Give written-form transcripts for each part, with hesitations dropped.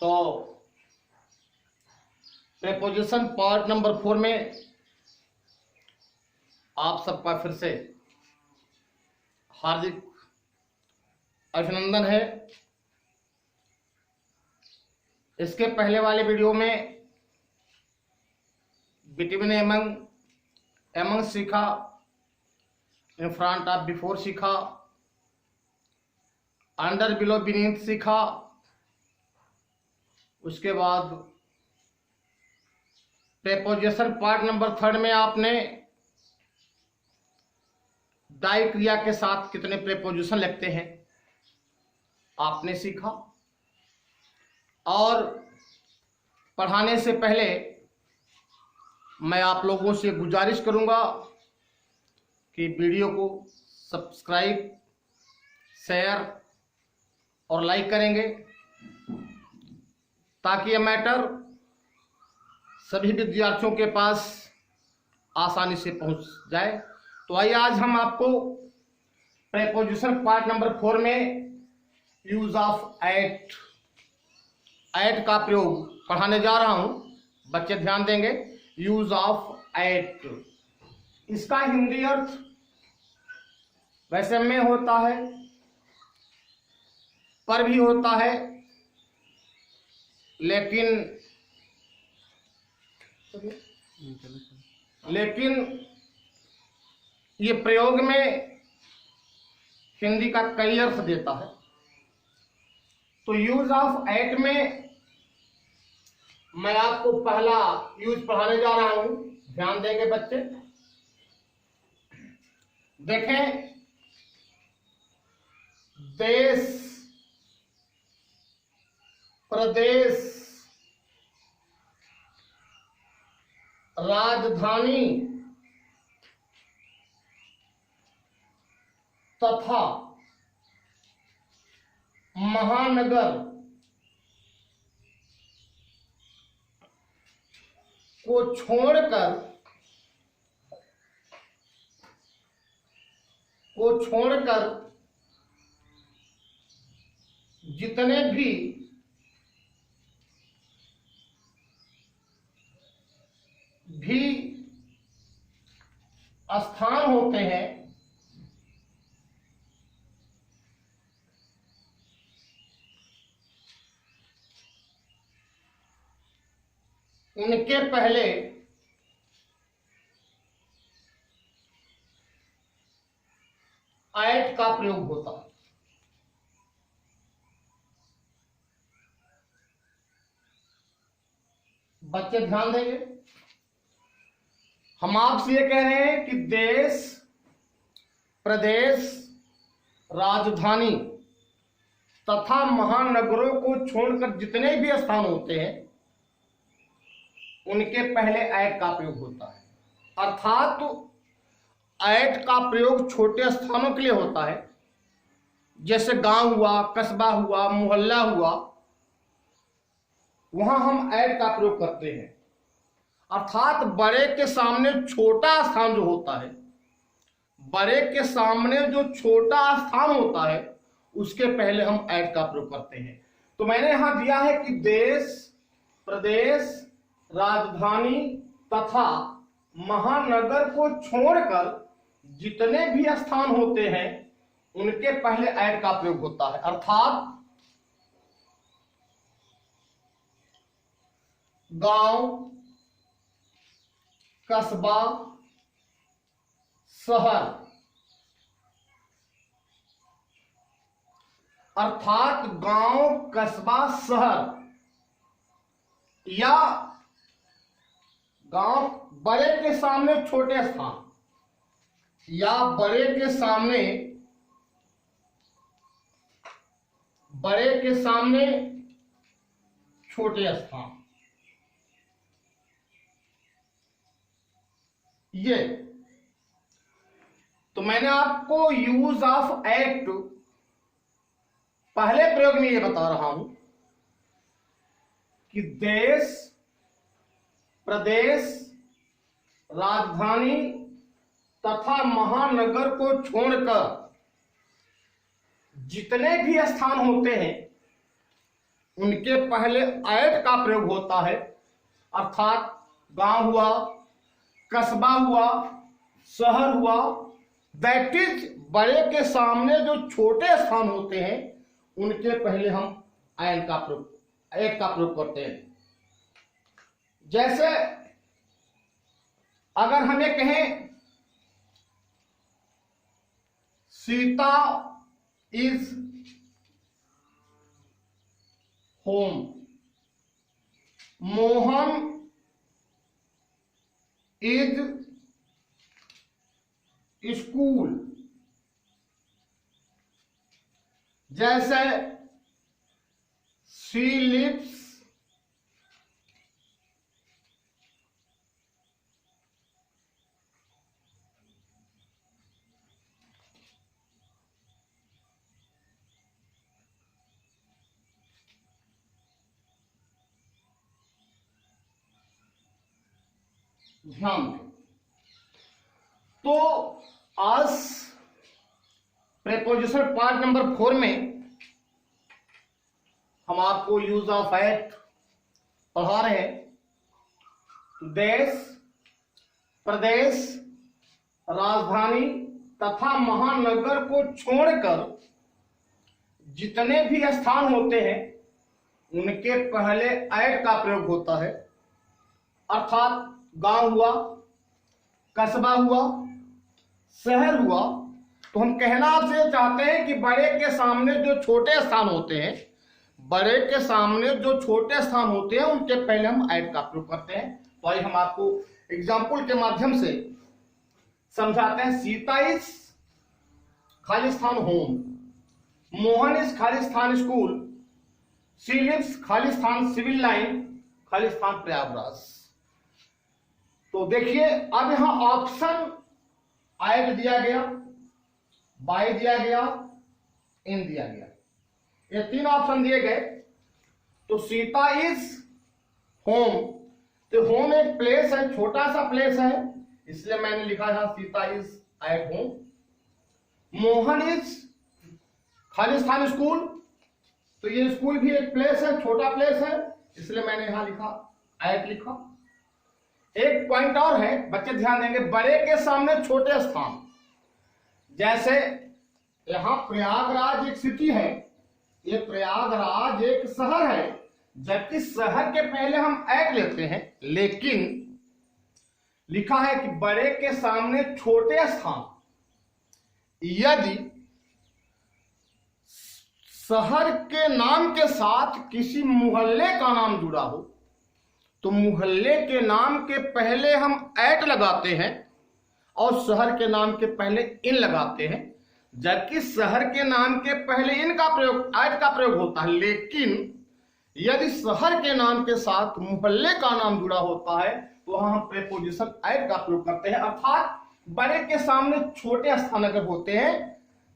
तो preposition part number 4 में आप सबका फिर से हार्दिक अभिनंदन है। इसके पहले वाले वीडियो में बिटवीन एमंग सीखा, इन फ्रंट ऑफ बिफोर सीखा, अंडर बिलो बीनीथ सीखा। उसके बाद प्रेपोजिशन पार्ट नंबर 3 में आपने दायी क्रिया के साथ कितने प्रेपोजिशन लगते हैं आपने सीखा। और पढ़ाने से पहले मैं आप लोगों से गुजारिश करूंगा कि वीडियो को सब्सक्राइब, शेयर और लाइक करेंगे ताकि यह मैटर सभी विद्यार्थियों के पास आसानी से पहुंच जाए। तो आइए आज हम आपको प्रेपोजिशन पार्ट नंबर 4 में यूज ऑफ एट का प्रयोग पढ़ाने जा रहा हूं। बच्चे ध्यान देंगे। यूज ऑफ एट, इसका हिंदी अर्थ वैसे में होता है, पर भी होता है, लेकिन ये प्रयोग में हिंदी का कई अर्थ देता है। तो यूज ऑफ एट में मैं आपको पहला यूज पढ़ाने जा रहा हूं। ध्यान देंगे बच्चे। देखें, देश, प्रदेश, राजधानी तथा महानगर को छोड़कर जितने भी स्थान होते हैं उनके पहले एट का प्रयोग होता है। बच्चे ध्यान देंगे। हम आपसे ये कह रहे हैं कि देश, प्रदेश, राजधानी तथा महानगरों को छोड़कर जितने भी स्थान होते हैं उनके पहले एट का प्रयोग होता है। अर्थात एट का प्रयोग छोटे स्थानों के लिए होता है, जैसे गांव हुआ, कस्बा हुआ, मोहल्ला हुआ, वहां हम एट का प्रयोग करते हैं। अर्थात बड़े के सामने छोटा स्थान जो होता है, बड़े के सामने जो छोटा स्थान होता है उसके पहले हम एट का प्रयोग करते हैं। तो मैंने यहां दिया है कि देश, प्रदेश, राजधानी तथा महानगर को छोड़कर जितने भी स्थान होते हैं उनके पहले एट का प्रयोग होता है। अर्थात गांव, कस्बा, शहर, अर्थात गांव, कस्बा, शहर या गांव बड़े के सामने छोटे स्थान या बड़े के सामने छोटे स्थान, ये। तो मैंने आपको यूज ऑफ एट पहले प्रयोग में ये बता रहा हूं कि देश, प्रदेश, राजधानी तथा महानगर को छोड़कर जितने भी स्थान होते हैं उनके पहले ऐड का प्रयोग होता है, अर्थात गांव हुआ, कस्बा हुआ, शहर हुआ, दैट इज बड़े के सामने जो छोटे स्थान होते हैं उनके पहले हम ऐड का प्रयोग करते हैं। जैसे अगर हमें कहें Sita is home, Mohan is school, जैसे शी लिव्स ध्यान दें। तो आज प्रेपोजिशन पार्ट नंबर 4 में हम आपको यूज ऑफ एट पढ़ा रहे हैं। देश, प्रदेश, राजधानी तथा महानगर को छोड़कर जितने भी स्थान होते हैं उनके पहले ऐड का प्रयोग होता है, अर्थात गांव हुआ, कस्बा हुआ, शहर हुआ। तो हम कहना आपसे चाहते हैं कि बड़े के सामने जो छोटे स्थान होते हैं, बड़े के सामने जो छोटे स्थान होते हैं उनके पहले हम ऐड का प्रयोग करते हैं। तो आइए हम आपको एग्जाम्पल के माध्यम से समझाते हैं। सीता इज खाली स्थान होम, मोहन इज खाली स्थान स्कूल, शी लिव्स खाली स्थान सिविल लाइन, खाली स्थान प्रयागराज। तो देखिए अब यहां ऑप्शन ऐड दिया गया, बाय दिया गया, इन दिया गया, ये 3 ऑप्शन दिए गए। तो सीता इज होम, तो होम एक प्लेस है, छोटा सा प्लेस है, इसलिए मैंने लिखा यहां Sita is at home. Mohan is खाली स्थान स्कूल, तो ये स्कूल भी एक प्लेस है, छोटा प्लेस है, इसलिए मैंने यहां लिखा एट लिखा। एक पॉइंट और है, बच्चे ध्यान देंगे, बड़े के सामने छोटे स्थान, जैसे यहां प्रयागराज एक सिटी है, ये प्रयागराज एक शहर है, जबकि शहर के पहले हम ऐड लेते हैं, लेकिन लिखा है कि बड़े के सामने छोटे स्थान। यदि शहर के नाम के साथ किसी मोहल्ले का नाम जुड़ा हो तो मोहल्ले के नाम के पहले हम ऐट लगाते हैं और शहर के नाम के पहले इन लगाते हैं, जबकि शहर के नाम के पहले इन का प्रयोग, ऐट का प्रयोग होता है। लेकिन यदि शहर के नाम के साथ मोहल्ले का नाम जुड़ा होता है तो हम प्रेपोजिशन ऐट का प्रयोग करते हैं, अर्थात बड़े के सामने छोटे स्थान अगर होते हैं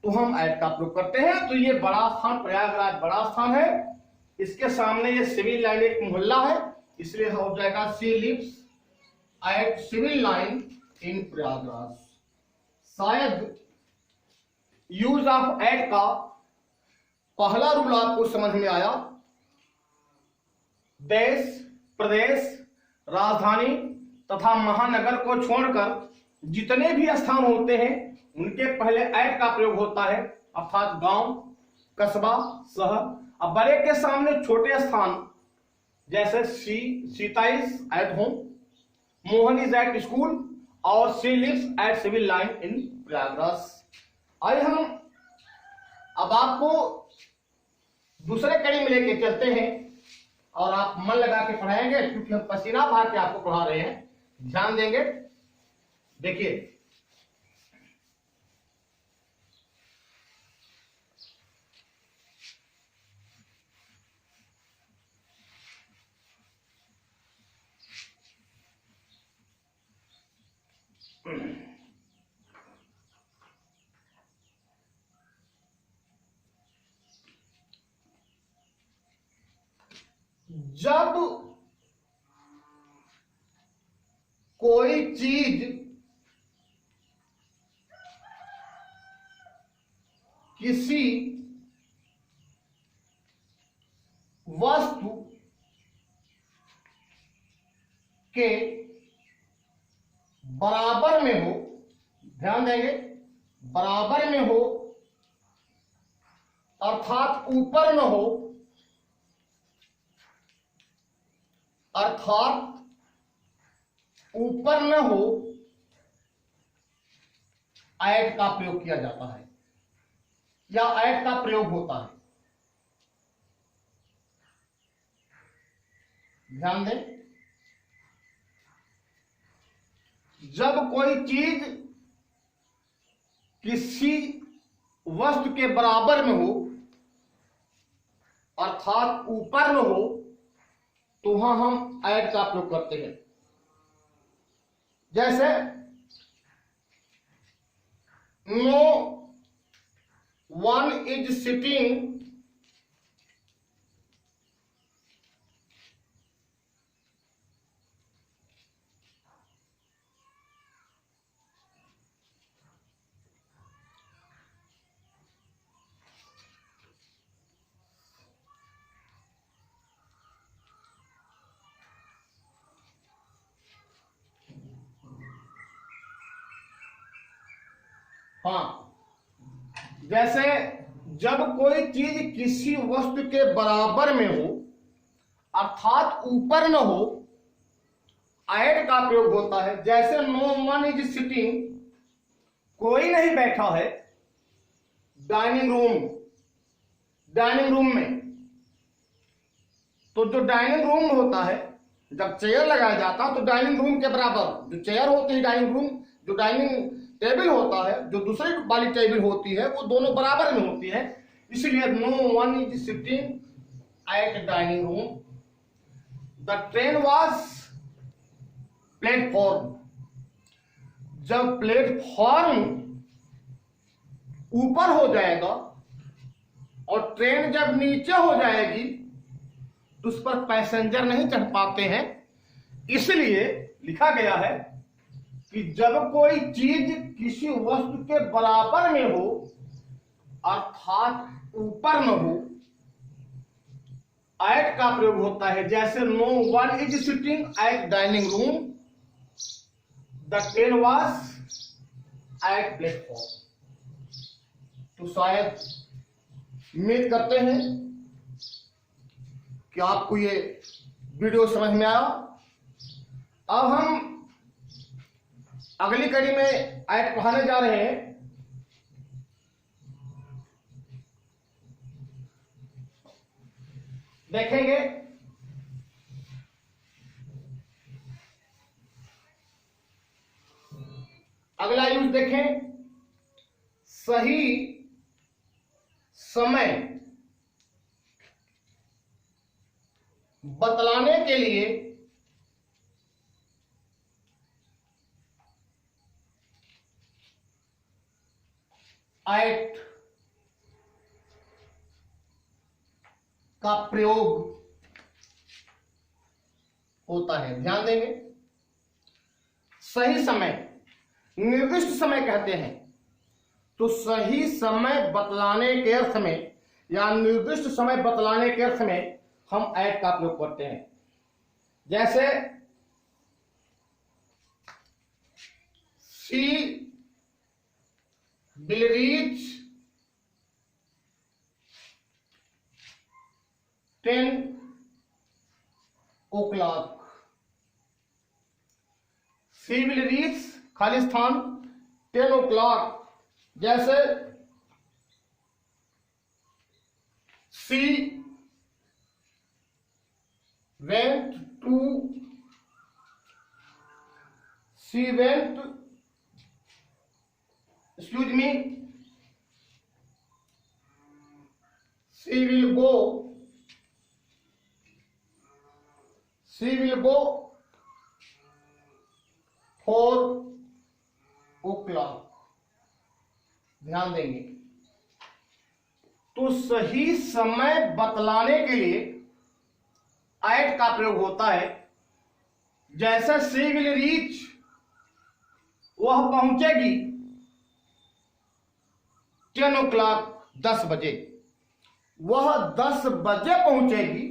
तो हम ऐट का प्रयोग करते हैं। तो ये बड़ा स्थान, प्रयागराज बड़ा स्थान है, इसके सामने ये सिविल लाइन एक मोहल्ला है, इसलिए हो जाएगा she lives at civil line in Prayagraj. शायद यूज ऑफ एट का पहला रूल आपको समझ में आया। देश, प्रदेश, राजधानी तथा महानगर को छोड़कर जितने भी स्थान होते हैं उनके पहले ऐट का प्रयोग होता है, अर्थात गांव, कस्बा, शहर। अब बड़े के सामने छोटे स्थान, जैसे Sita is at home, Mohan is at school और she lives at civil line in Prayagraj. आइए हम अब आपको दूसरे कड़ी में लेके चलते हैं और आप मन लगा के पढ़ाएंगे, क्योंकि हम पसीना बहा के आपको पढ़ा रहे हैं, ध्यान देंगे। देखिए जब कोई चीज किसी वस्तु के बराबर में हो, ध्यान देंगे, बराबर में हो अर्थात ऊपर न हो, अर्थात ऊपर न हो, ऐड का प्रयोग किया जाता है या ऐड का प्रयोग होता है। ध्यान दें, जब कोई चीज किसी वस्तु के बराबर में हो अर्थात ऊपर में हो तो वहां हम ऐड का प्रयोग करते हैं। जैसे नो वन इज सिटिंग हाँ, जैसे जब कोई चीज किसी वस्तु के बराबर में हो अर्थात ऊपर न हो, ऐड का प्रयोग होता है। जैसे नो वन इज सिटिंग, कोई नहीं बैठा है डाइनिंग रूम में। तो जो डाइनिंग रूम होता है, जब चेयर लगाया जाता है तो डाइनिंग रूम के बराबर जो चेयर होती है, डाइनिंग रूम, जो डाइनिंग टेबल होता है, जो दूसरी वाली टेबल होती है, वो दोनों बराबर में होती है। इसलिए no one is sitting at dining room. The train was platform, जब प्लेटफॉर्म ऊपर हो जाएगा और ट्रेन जब नीचे हो जाएगी तो उस पर पैसेंजर नहीं चढ़ पाते हैं। इसलिए लिखा गया है कि जब कोई चीज किसी वस्तु के बराबर में हो अर्थात ऊपर न हो, एट का प्रयोग होता है। जैसे no one is sitting at dining room, the train was at platform. तो शायद उम्मीद करते हैं कि आपको ये वीडियो समझ में आया। अब हम अगली कड़ी में ऐड पढ़ाने जा रहे हैं। देखेंगे अगला यूज देखें, सही समय बतलाने के लिए एट का प्रयोग होता है। ध्यान देंगे, सही समय, निर्दिष्ट समय कहते हैं। तो सही समय बतलाने के अर्थ में या निर्दिष्ट समय बतलाने के अर्थ में हम एट का प्रयोग करते हैं। जैसे she will reach 10 o'clock। She will reach खाली स्थान 10 o'clock। जैसे she went excuse me, she will go 4 o'clock। ध्यान देंगे, तो सही समय बतलाने के लिए एट का प्रयोग होता है। जैसे she will reach, वह पहुंचेगी 10 o'clock 10 बजे, वह 10 बजे पहुंचेगी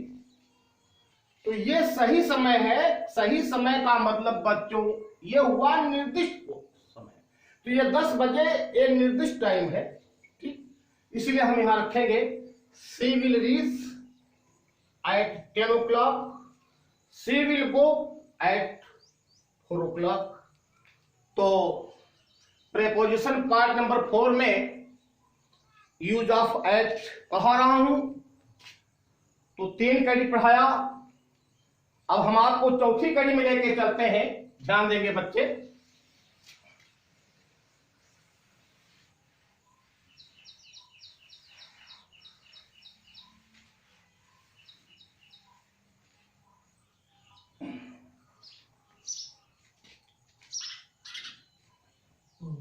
तो ये सही समय है। सही समय का मतलब बच्चों ये हुआ निर्दिष्ट समय। तो ये 10 बजे एक निर्दिष्ट टाइम है, ठीक। इसलिए हम यहां रखेंगे she will reach at 10 o'clock, she will go at 4 o'clock। तो प्रेपोजिशन पार्ट नंबर 4 में यूज ऑफ एट पढ़ा रहा हूं। तो 3 कड़ी पढ़ाया। अब हम आपको चौथी कड़ी में लेके चलते हैं। ध्यान देंगे बच्चे।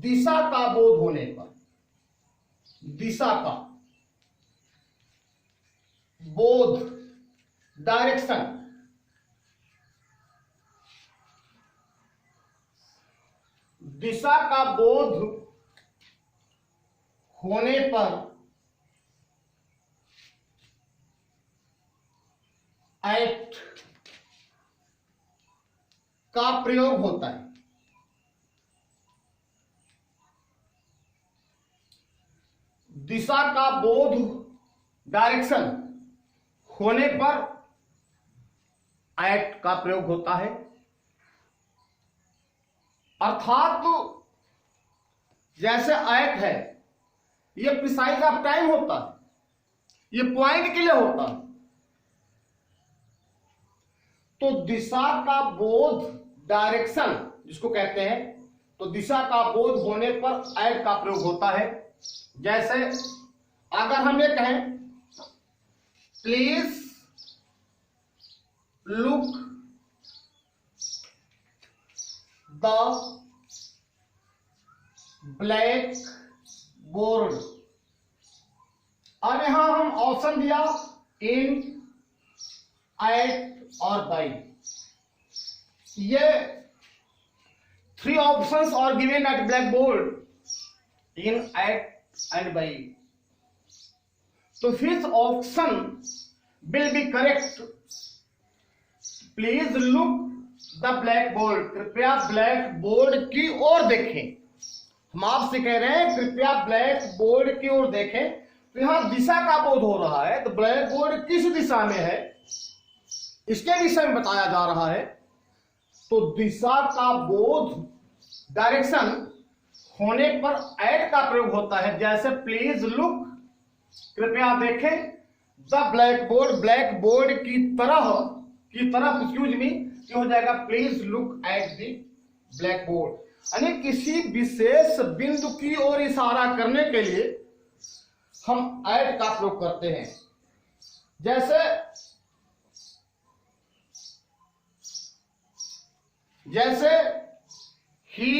दिशा का बोध होने पर, दिशा का बोध, डायरेक्शन, दिशा का बोध होने पर एट का प्रयोग होता है। दिशा का बोध, डायरेक्शन होने पर एट का प्रयोग होता है। अर्थात जैसे एट है, ये प्रिसाइज ऑफ टाइम होता है, ये पॉइंट के लिए होता है। तो दिशा का बोध, डायरेक्शन जिसको कहते हैं, तो दिशा का बोध होने पर एट का प्रयोग होता है। जैसे अगर हम ये कहें please look the black board, अब यहां हम ऑप्शन दिया इन, एट और बाई। ये 3 options are given at blackboard, in, at and by. तो which option will be correct? Please look the blackboard, कृपया ब्लैक बोर्ड की ओर देखें। हम आपसे कह रहे हैं कृपया ब्लैक बोर्ड की ओर देखें। तो यहां दिशा का बोध हो रहा है, तो ब्लैक बोर्ड किस दिशा में है इसके विषय में बताया जा रहा है। तो दिशा का बोध, डायरेक्शन होने पर एट का प्रयोग होता है। जैसे प्लीज लुक, कृपया देखें, the black board, black board की तरफ एक्सक्यूज मी, हो जाएगा please look at the black board. यानी किसी विशेष बिंदु की ओर इशारा करने के लिए हम एट का प्रयोग करते हैं। जैसे ही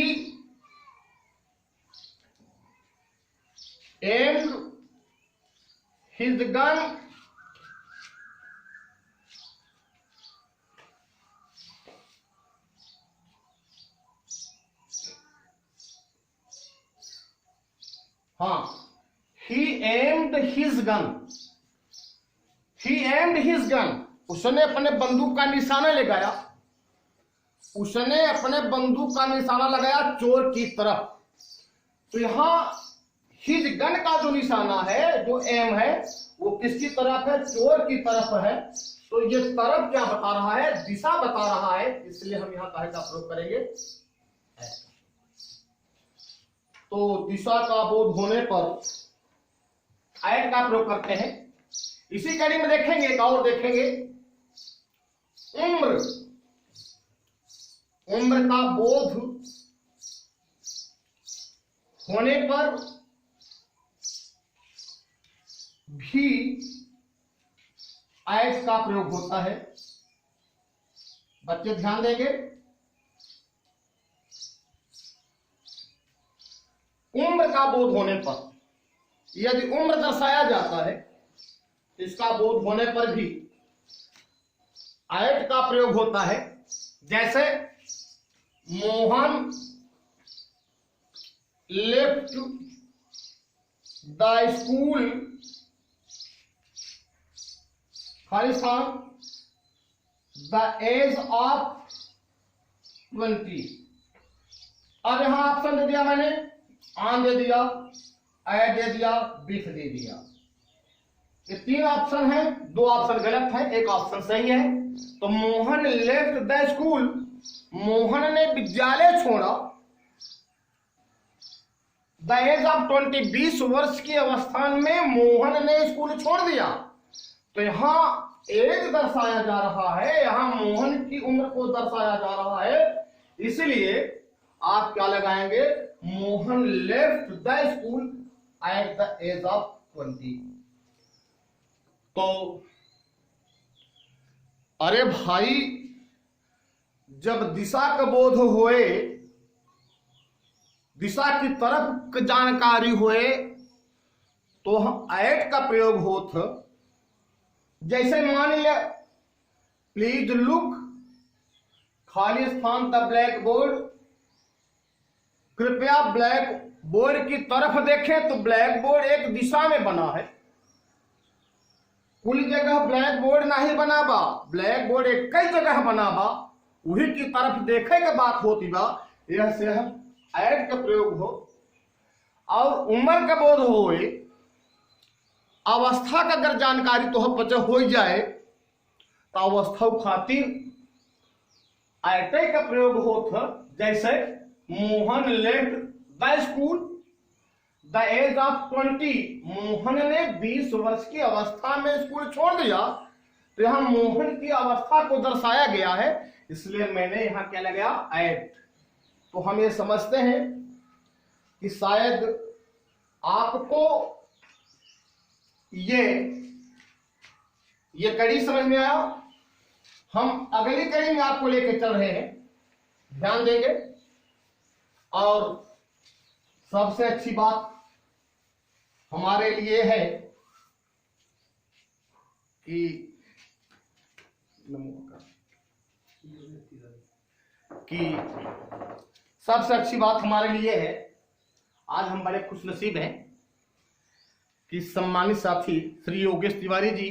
aimed his gun he aimed his gun, उसने अपने बंदूक का निशाना लगाया, उसने अपने बंदूक का निशाना लगाया चोर की तरफ। तो यहां हिज गन का जो निशाना है, जो एम है, वो किसकी तरफ है? चोर की तरफ है। तो ये तरफ क्या बता रहा है? दिशा बता रहा है, इसलिए हम यहां काहे का प्रयोग करेंगे? तो दिशा का बोध होने पर एट का प्रयोग करते हैं। इसी कड़ी में देखेंगे, एक और देखेंगे, उम्र का बोध होने पर भी एट का प्रयोग होता है। बच्चे ध्यान देंगे, उम्र का बोध होने पर यदि उम्र दर्शाया जाता है, इसका बोध होने पर भी एट का प्रयोग होता है। जैसे Mohan left the school, Khalistan the age of 20। अब यहां ऑप्शन दे दिया मैंने, ऑन दे दिया, ऐड दे दिया, विथ दे दिया। ये 3 ऑप्शन है, 2 ऑप्शन गलत है, 1 ऑप्शन सही है। तो Mohan left the school, Mohan ने विद्यालय छोड़ा द एज ऑफ 20, 20 वर्ष की अवस्था में मोहन ने स्कूल छोड़ दिया। तो यहां एज दर्शाया जा रहा है, यहां मोहन की उम्र को दर्शाया जा रहा है, इसलिए आप क्या लगाएंगे, Mohan left the school at the age of 20। तो अरे भाई, जब दिशा का बोध होए, दिशा की तरफ जानकारी होए, तो हम एट का प्रयोग होत। जैसे मान लिया, प्लीज लुक, खाली स्थान था ब्लैक बोर्ड, कृपया ब्लैक बोर्ड की तरफ देखें। तो ब्लैक बोर्ड एक दिशा में बना है, कुल जगह ब्लैक बोर्ड नहीं बना बा, ब्लैक बोर्ड एक कई जगह बना बा, वही की तरफ देखे के बात होती बा। यह से ऐड का प्रयोग हो। और उम्र का बोध होए, अवस्था का अगर जानकारी तो पता हो जाए, तो अवस्था खातिर ऐटे का प्रयोग होता। जैसे Mohan left the school the age of 20, Mohan ने 20 वर्ष की अवस्था में स्कूल छोड़ दिया। तो यहां मोहन की अवस्था को दर्शाया गया है, इसलिए मैंने यहां क्या लगाया, एट। तो हम ये समझते हैं कि शायद आपको ये कड़ी समझ में आया। हम अगली कड़ी में आपको लेके चल रहे हैं, ध्यान देंगे। और सबसे अच्छी बात हमारे लिए है कि सबसे अच्छी बात हमारे लिए है, आज हम बड़े खुशनसीब हैं कि सम्मानित साथी श्री योगेश तिवारी जी,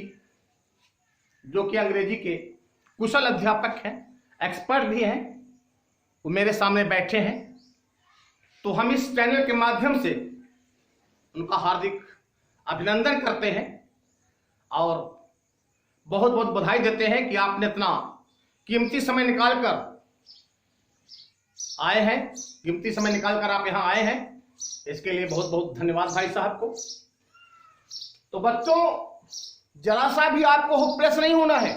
जो कि अंग्रेजी के कुशल अध्यापक हैं, एक्सपर्ट भी हैं, वो मेरे सामने बैठे हैं। तो हम इस चैनल के माध्यम से उनका हार्दिक अभिनंदन करते हैं और बहुत बहुत बधाई देते हैं कि आपने इतना कीमती समय निकालकर आए हैं, कीमती समय निकालकर आप यहां आए हैं, इसके लिए बहुत बहुत धन्यवाद भाई साहब को। तो बच्चों, जरा सा भी आपको होपलेस नहीं होना है।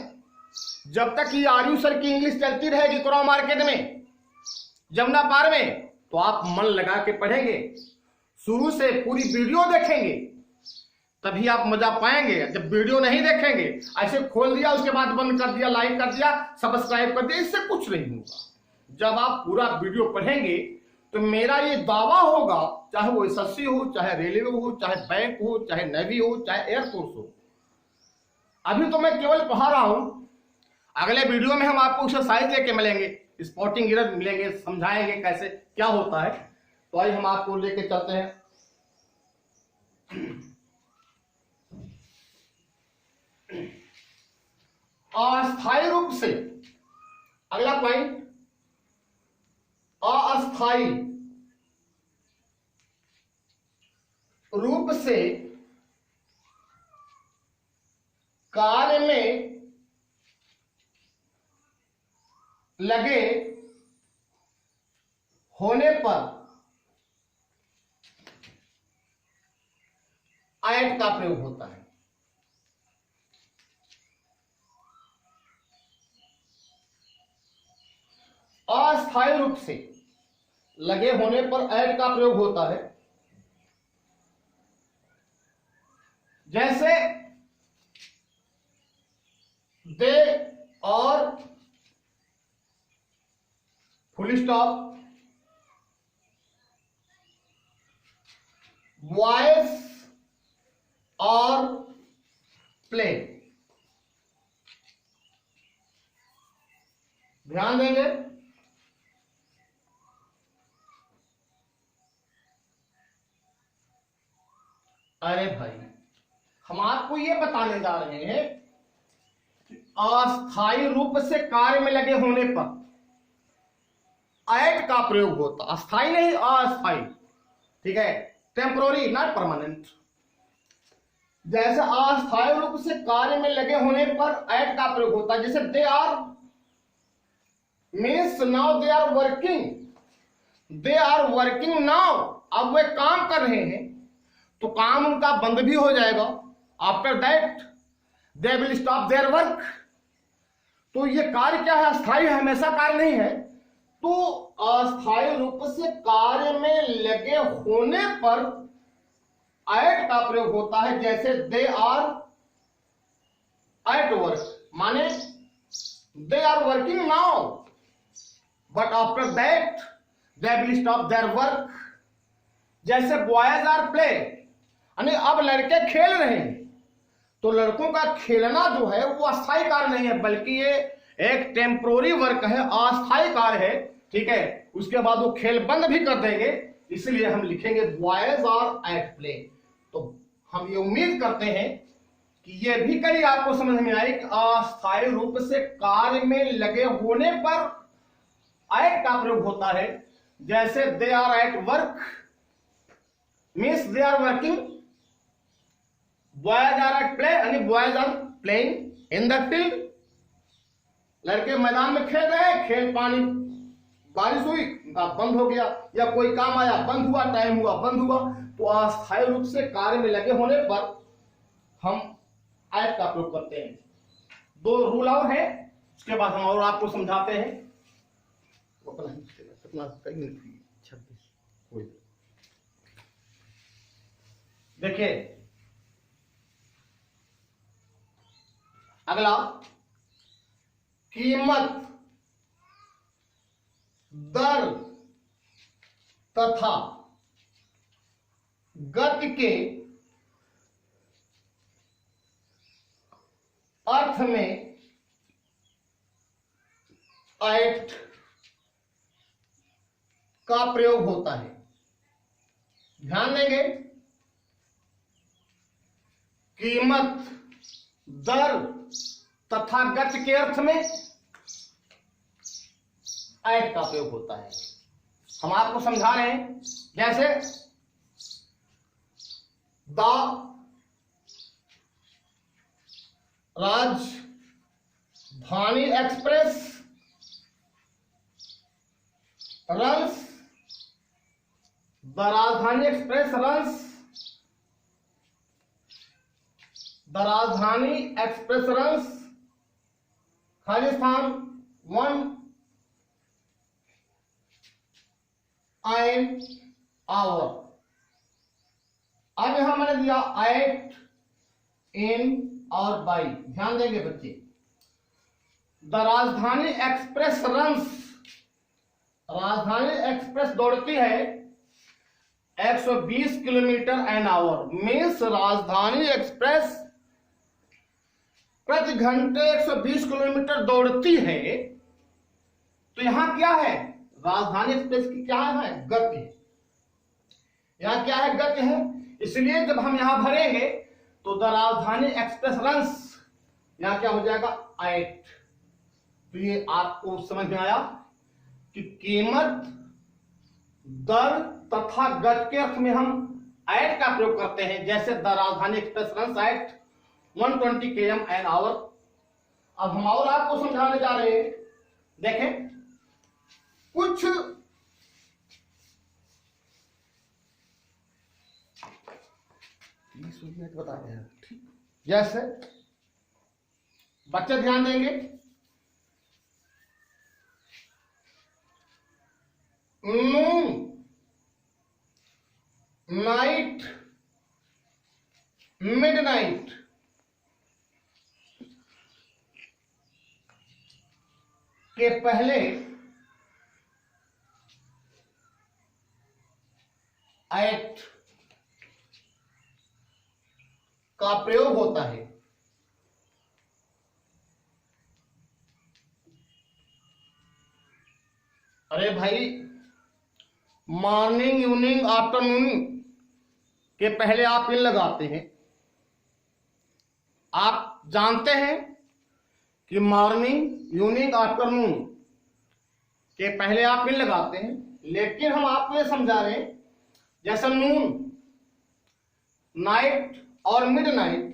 जब तक ये आर्यू सर की इंग्लिश चलती रहेगी क्रॉ मार्केट में, जमुना पार में, तो आप मन लगा के पढ़ेंगे, शुरू से पूरी वीडियो देखेंगे, तभी आप मजा पाएंगे। जब वीडियो नहीं देखेंगे, ऐसे खोल दिया उसके बाद बंद कर दिया, लाइक कर दिया, सब्सक्राइब कर दिया, इससे कुछ नहीं होगा। जब आप पूरा वीडियो पढ़ेंगे तो मेरा ये दावा होगा, चाहे वो एसएससी हो, चाहे रेलवे हो, चाहे बैंक हो, चाहे नेवी हो, चाहे एयरफोर्स हो। अभी तो मैं केवल पढ़ा रहा हूं, अगले वीडियो में हम आपको एक्सरसाइज लेके मिलेंगे, स्पॉटिंग एरर मिलेंगे, समझाएंगे कैसे क्या होता है। तो आइए हम आपको लेके चलते हैं। अस्थायी रूप से, अगला पॉइंट, अस्थायी रूप से कार्य में लगे होने पर ऐट का प्रयोग होता है। अस्थायी रूप से लगे होने पर ऐट का प्रयोग होता है। जैसे दे और फुल स्टॉप, वॉइस और प्ले। ध्यान देंगे। अरे भाई, हम आपको ये बताने जा रहे हैं कि अस्थायी रूप से कार्य में लगे होने पर एट का प्रयोग होता, अस्थायी नहीं अस्थायी, ठीक है, टेम्पोररी नॉट परमानेंट। जैसे अस्थायी रूप से कार्य में लगे होने पर एट का प्रयोग होता है, जैसे they are means now they are working, they are working now, अब वे काम कर रहे हैं तो काम उनका बंद भी हो जाएगा। After that they will stop their work. तो ये कार्य क्या है, अस्थायी है, हमेशा कार्य नहीं है। तो अस्थायी रूप से कार्य में लगे होने पर एट का प्रयोग होता है, जैसे दे आर एट वर्क, माने they are working now but after that they will stop their work. जैसे बॉयज आर प्ले, यानी अब लड़के खेल रहे हैं, तो लड़कों का खेलना जो है वो अस्थायी कार्य नहीं है, बल्कि ये एक टेम्पोररी वर्क है, अस्थायी कार्य है, ठीक है। उसके बाद वो खेल बंद भी कर देंगे, इसलिए हम लिखेंगे बॉयज आर एट प्ले। तो हम ये उम्मीद करते हैं कि ये भी कहीं आपको समझ में आई कि अस्थायी रूप से कार्य में लगे होने पर एट का प्रयोग होता है, जैसे they are at work means they are working, boys are at play यानी boys are playing in the field. लड़के मैदान में खेल रहे हैं, खेल पानी बारिश हुई बंद हो गया, या कोई काम आया बंद हुआ, टाइम हुआ बंद हुआ। तो अस्थायी रूप से कार्य में लगे होने पर हम एट का प्रयोग करते हैं। दो रूल और है, उसके बाद हम और आपको समझाते हैं। देखिए अगला, कीमत, दर तथा गति के अर्थ में एट का प्रयोग होता है। ध्यान देंगे, कीमत, दर तथा गति के अर्थ में एट का प्रयोग होता है। हम आपको समझा रहे हैं, जैसे द राजधानी एक्सप्रेस रन्स, द राजधानी एक्सप्रेस रन्स, द राजधानी express runs Khalistan 1 an hour। अब यहां मैंने दिया एट, इन और बाई। ध्यान देंगे बच्चे, द राजधानी एक्सप्रेस रन्स, राजधानी एक्सप्रेस दौड़ती है 120 किलोमीटर एन आवर, मीन्स राजधानी एक्सप्रेस प्रति घंटे 120 किलोमीटर दौड़ती है। तो यहां क्या है, राजधानी एक्सप्रेस की क्या है, गति है। यहां क्या है, गति है। इसलिए जब हम यहां भरेंगे तो द राजधानी एक्सप्रेस रन्स, यहां क्या हो जाएगा, एट। तो ये आपको समझ में आया कि कीमत, दर तथा गति के अर्थ में हम एट का प्रयोग करते हैं, जैसे द राजधानी express runs at 120 km an hour. अब हम और आपको समझाने जा रहे हैं। देखें, कुछ बता रहे हैं, जैसे बच्चे ध्यान देंगे, नून, नाइट, मिडनाइट, के पहले एट का प्रयोग होता है। अरे भाई, मॉर्निंग, इवनिंग, आफ्टरनून के पहले आप इन लगाते हैं। आप जानते हैं कि मॉर्निंग, इवनिंग, आफ्टरनून के पहले आप इन लगाते हैं, लेकिन हम आपको ये समझा रहे हैं जैसे नून, नाइट और मिडनाइट,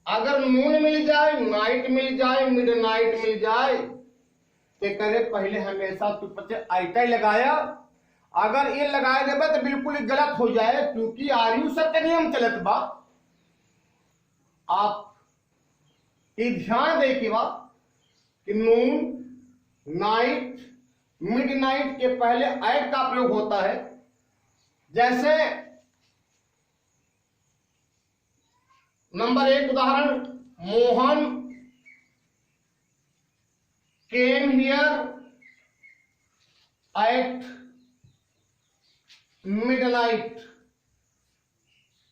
अगर नून मिल जाए, नाइट मिल जाए, मिडनाइट मिल जाए तो करे पहले हमेशा तू बच्चे आईटा लगाया। अगर ये लगाए देबे तो बिल्कुल गलत हो जाए, क्योंकि आयु सर के नियम चलत बा। आप ये ध्यान दे कि बा कि नून, नाइट, मिडनाइट के पहले ऐट का प्रयोग होता है। जैसे नंबर 1 उदाहरण, Mohan came here eight midnight.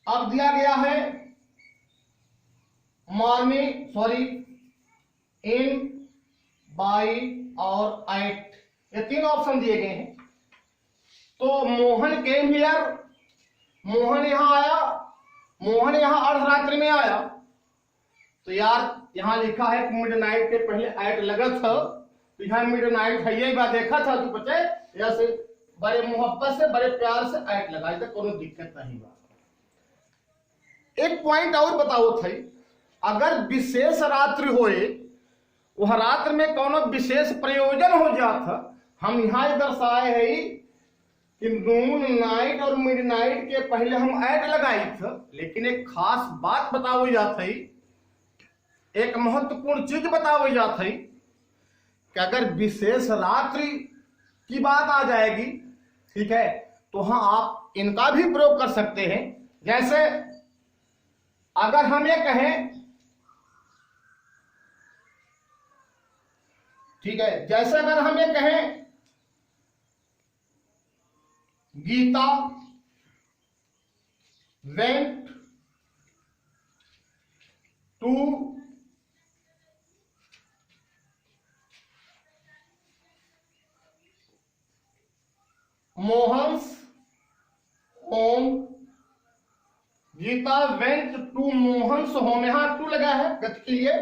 अब दिया गया है मॉर्निंग, सॉरी, इन, बाई और एट, ये 3 ऑप्शन दिए गए हैं। तो मोहन केम हियर, मोहन यहां आया, मोहन यहां अर्धरात्रि में आया, तो यार यहां लिखा है कि मिडनाइट के पहले एट लगत था, तो यहां मिडनाइट है, यही बात देखा था तू बच्चे, ऐसे बड़े मोहब्बत से, बड़े प्यार से ऐट लगाए थे, कोई दिक्कत नहीं बा। एक पॉइंट और बताओ थई, अगर विशेष रात्रि होए, वह रात्रि में कोनो विशेष प्रयोजन हो जाता, हम यहां दर्शाए है कि नून, नाइट और मिडनाइट के पहले हम ऐट लगाई थे, लेकिन एक खास बात बताओ जात है, एक महत्वपूर्ण चीज बताओ जात है कि अगर विशेष रात्रि की बात आ जाएगी, ठीक है, तो हाँ आप इनका भी प्रयोग कर सकते हैं। जैसे अगर हम ये कहें, ठीक है, जैसे अगर हम ये कहें Geeta went to Mohan's home, Geeta went to Mohan's home, यहां टू लगा है गति के लिए,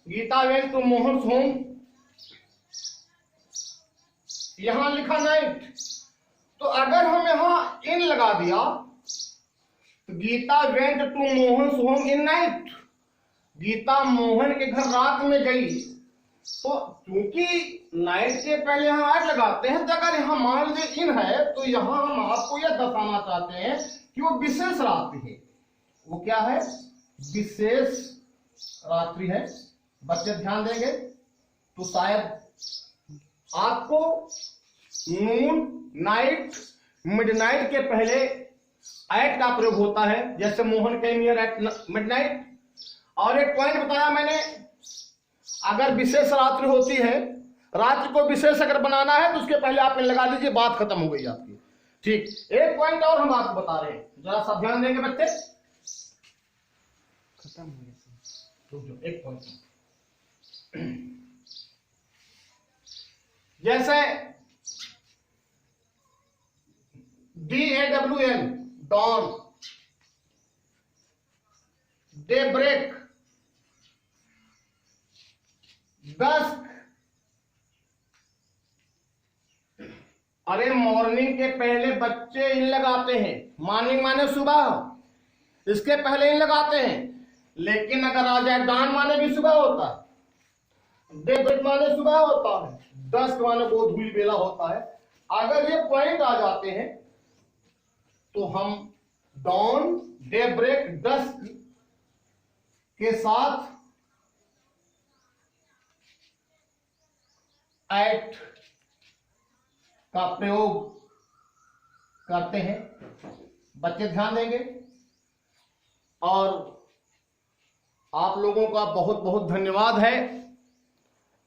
Geeta went to Mohan's home, यहां लिखा नाइट। तो अगर हम यहां इन लगा दिया तो Geeta went to Mohan's home in night, गीता मोहन के घर रात में गई, तो क्योंकि नाइट के पहले हम ऐट लगाते हैं, तो अगर यहां मान लीजिए इन है, तो यहां हम आपको यह दर्शाना चाहते हैं कि वो विशेष रात्रि है। वो क्या है? विशेष रात्रि है। बच्चे ध्यान देंगे तो शायद आपको नून, नाइट, मिडनाइट के पहले एट का प्रयोग होता है, जैसे Mohan came here eight midnight. और एक पॉइंट बताया मैंने, अगर विशेष रात्रि होती है, रात्रि को विशेष अगर बनाना है तो उसके पहले आप लगा लीजिए, बात खत्म हो गई आपकी। ठीक, एक पॉइंट और हम आपको बता रहे हैं, जरा सा ध्यान देंगे बच्चे। खत्म हो गया, एक पॉइंट जैसे DAWN dawn, daybreak, dusk. अरे मॉर्निंग के पहले बच्चे इन लगाते हैं, मॉर्निंग माने सुबह, इसके पहले इन लगाते हैं। लेकिन अगर आ जाए डॉन माने भी सुबह होता है, डे ब्रेक माने सुबह होता है, डस्क माने बहुत धूल बेला होता है। अगर ये पॉइंट आ जाते हैं तो हम डॉन, डे ब्रेक, डस्क के साथ एट का प्रयोग करते हैं। बच्चे ध्यान देंगे। और आप लोगों का बहुत बहुत धन्यवाद है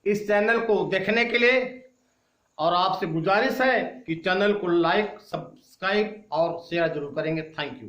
इस चैनल को देखने के लिए, और आपसे गुजारिश है कि चैनल को लाइक, सब्सक्राइब और शेयर जरूर करेंगे। Thank you.